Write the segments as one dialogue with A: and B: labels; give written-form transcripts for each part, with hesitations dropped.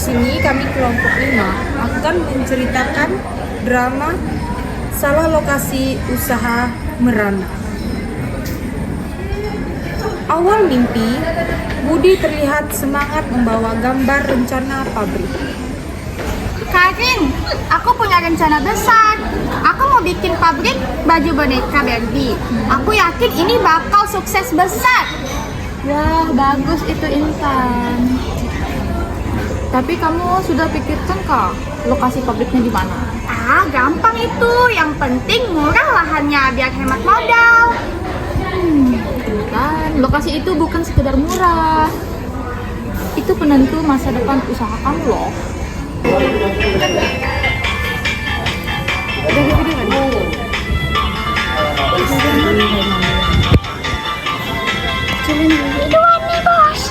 A: sini kami kelompok 5 akan menceritakan drama Salah Lokasi Usaha Merana. Awal mimpi, Budi terlihat semangat membawa gambar rencana pabrik.
B: Karin, aku punya rencana besar. Aku mau bikin pabrik baju boneka Barbie. Aku yakin ini bakal sukses besar.
C: Wah, bagus itu Intan. Tapi kamu sudah pikirkan kah lokasi pabriknya di mana?
B: Gampang itu. Yang penting murah lahannya biar hemat modal.
C: Kan, lokasi itu bukan sekedar murah. Itu penentu masa depan usaha kamu loh.
B: Itu Wani, bos.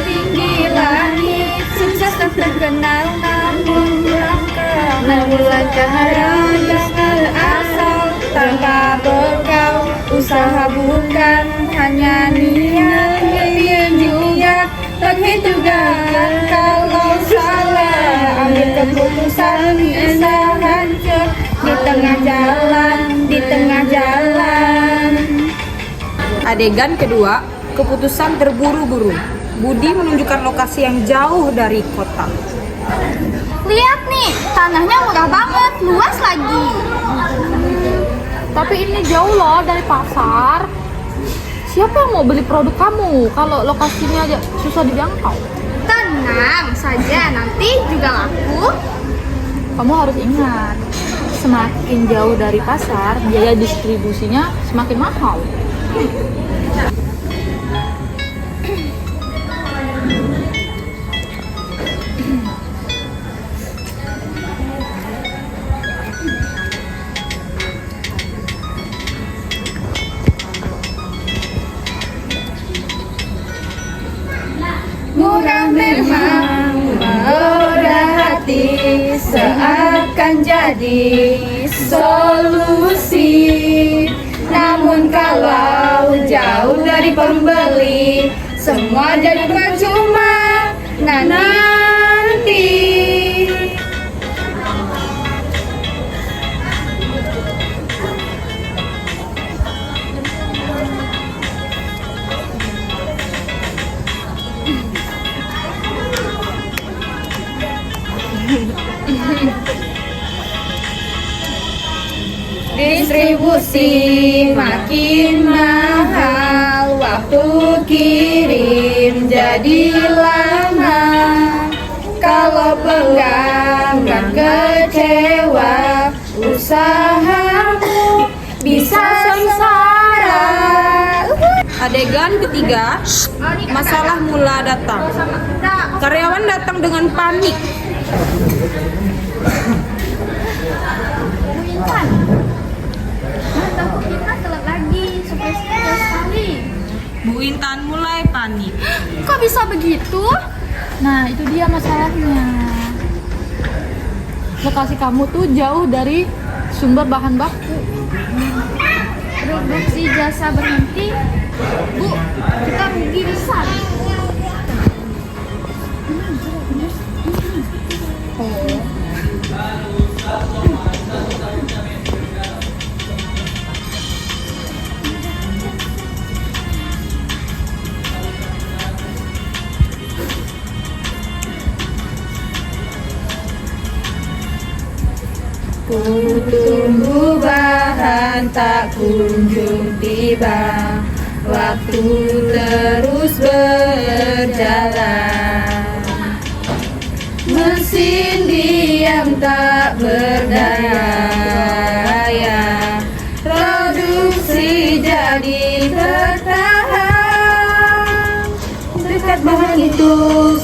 B: Tinggi langit, sukses tak terkenal namun langkah harus berasal tanpa bekal. Usaha bukan hanya niat, tapi juga terhitung gagal. Kalau salah ambil keputusan bisa hancur di tengah jalan.
A: Adegan kedua, keputusan terburu-buru. Budi menunjukkan lokasi yang jauh dari kota.
B: Lihat nih, tanahnya murah banget, luas lagi.
C: Tapi ini jauh loh dari pasar. Siapa yang mau beli produk kamu kalau lokasinya aja susah dijangkau?
B: Tenang saja, nanti juga laku.
C: Kamu harus ingat, semakin jauh dari pasar, biaya distribusinya semakin mahal.
B: Murah memang murah hati, seakan jadi solusi. Namun kalau jauh dari pembeli, semua jadi percuma nanti. Distribusi makin mahal, waktu kirim jadi lama. Kalau pelanggan kecewa, usahamu bisa sengsara.
A: Adegan ketiga, masalah mula datang. Karyawan datang dengan panik.
B: Takut kita telat lagi, sukses sekali.
A: Bu Intan mulai panik.
B: Kok bisa begitu?
C: Nah, itu dia masalahnya. Lokasi kamu tuh jauh dari sumber bahan baku.
B: Produksi jasa berhenti. Bu, kita rugi besar. Ku tunggu bahan tak kunjung tiba, waktu terus berjalan. Mesin diam tak berdaya, produksi jadi tertahan. Dekat bahan itu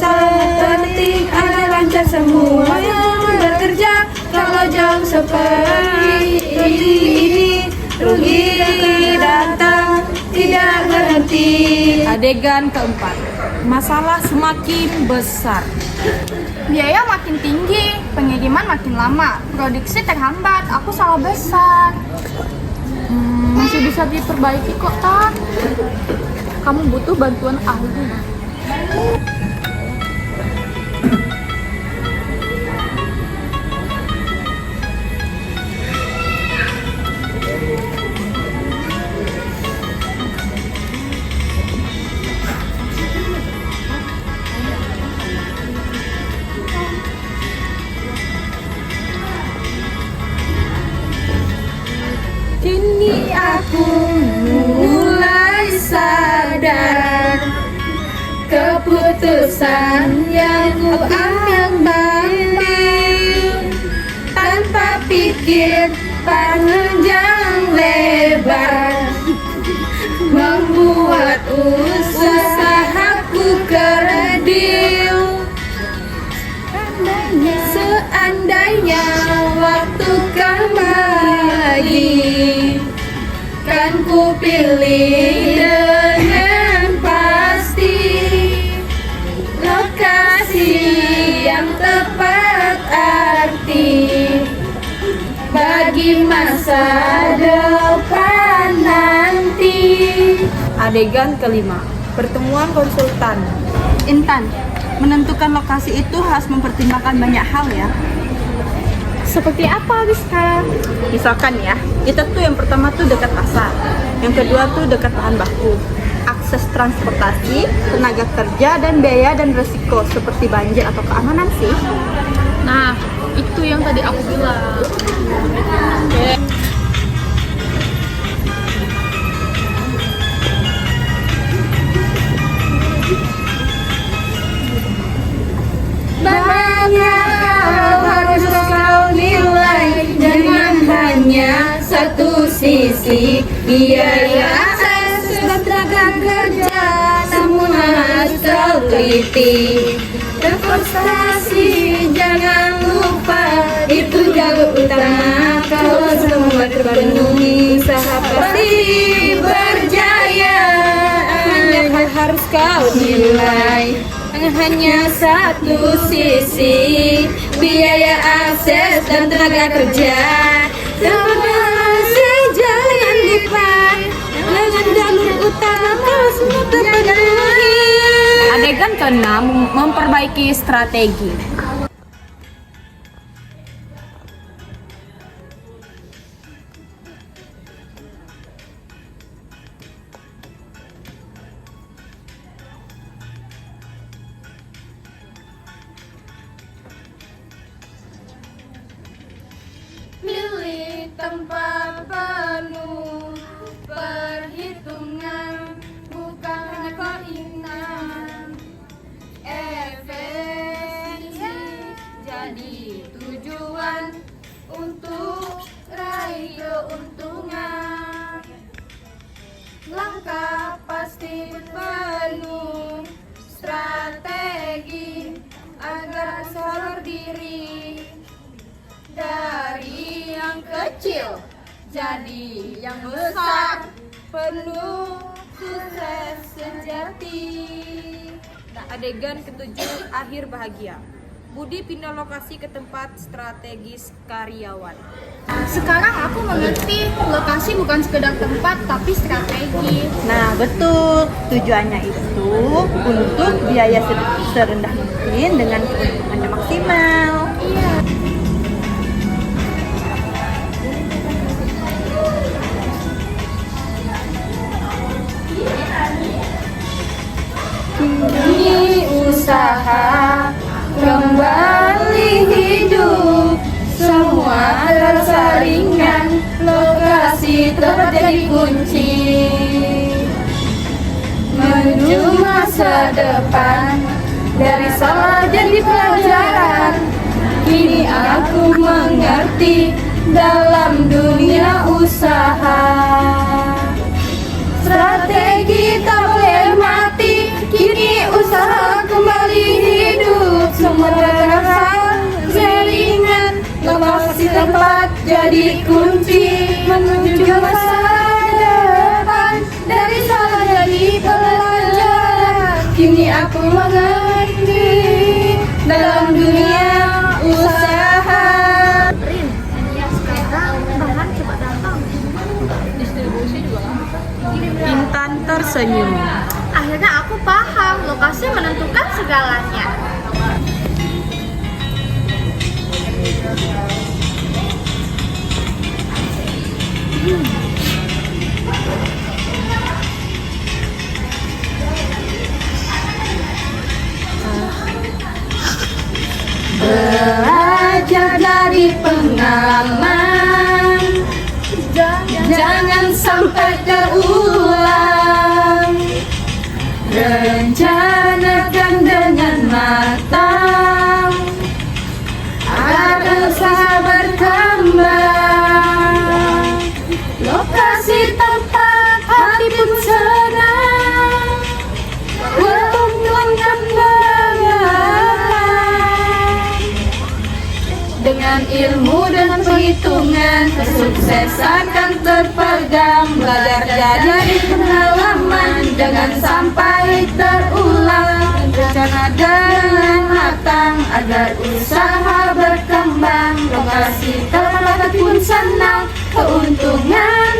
B: sangat penting agar lancar semua yang bekerja. Kalau jauh seperti ini, rugi datang tidak berhenti.
A: Adegan keempat, masalah semakin besar.
B: Biaya makin tinggi, pengiriman makin lama, produksi terhambat, aku salah besar.
C: Masih bisa diperbaiki kok, Tan. Kamu butuh bantuan ahli.
A: Kini aku mulai sadar keputusan yang ku ambil tanpa pikir panjang lebar, membuat usahaku kerdil. Seandainya waktu kembali, kan ku pilih dengan pasti lokasi yang tepat arti bagi masa depan nanti. Adegan kelima, pertemuan konsultan.
B: Intan, menentukan lokasi itu harus mempertimbangkan banyak hal ya.
C: Seperti apa, Rizka?
B: Misalkan ya, kita tuh yang pertama tuh dekat pasar, yang kedua tuh dekat bahan baku, akses transportasi, tenaga kerja, dan biaya dan resiko seperti banjir atau keamanan sih.
C: Nah, itu yang tadi aku bilang.
A: Banyak hal harus kau nilai, jangan hanya satu sisi. Biaya akses dan tenaga kerja semua harus kau teliti. Investasi jangan lupa, itu jalur utama. Kalau semua terpenuhi, usaha pasti berjaya. Banyak hal harus kau nilai, hanya satu sisi. Biaya akses dan tenaga kerja investasi jangan lupa, dengan jalur utama kalau semua terpenuhi. Adegan ke-6, memperbaiki strategi. Milih tempat penuh perhitungan, bukan hanya keinginan. Efisiensi jadi tujuan untuk raih keuntungan. Langkah pasti penuh strategi agar usaha berdiri dari yang kecil jadi yang besar, penuh sukses sejati. Adegan ke-7, akhir bahagia. Budi pindah lokasi ke tempat strategis karyawan.
B: Sekarang aku mengerti, lokasi bukan sekedar tempat tapi strategi.
D: Nah, betul. Tujuannya itu untuk biaya serendah mungkin dengan keuntungannya maksimal.
B: Iya.
A: Kini usaha kembali hidup, semua terasa ringan, lokasi terjadi kunci. Menuju masa depan, dari salah jadi pelajaran. Kini aku mengerti dalam dunia usaha. Strategi tak boleh mati, kini usaha kembali hidup. Semua terasa seringan, lokasi tempat jadi kunci. Menuju masa depan, dari salah jadi pelajaran. Kini aku mengerti dalam dunia usaha.
B: Sekarang bahan cepat datang.
A: Distribusi
C: kegagalannya.
A: Belajar dari pengalaman, jangan sampai terulang. Rencanakan dengan matang agar usaha berkembang. Lokasi tempat hati pun senang, keuntungan pengalaman. Dengan ilmu dan perhitungan, kesuksesan akan terpegang. Belajar dari pengalaman, jangan sampai terulang. Rencana dengan matang agar usaha berkembang. Lokasi tempat pun senang, keuntungan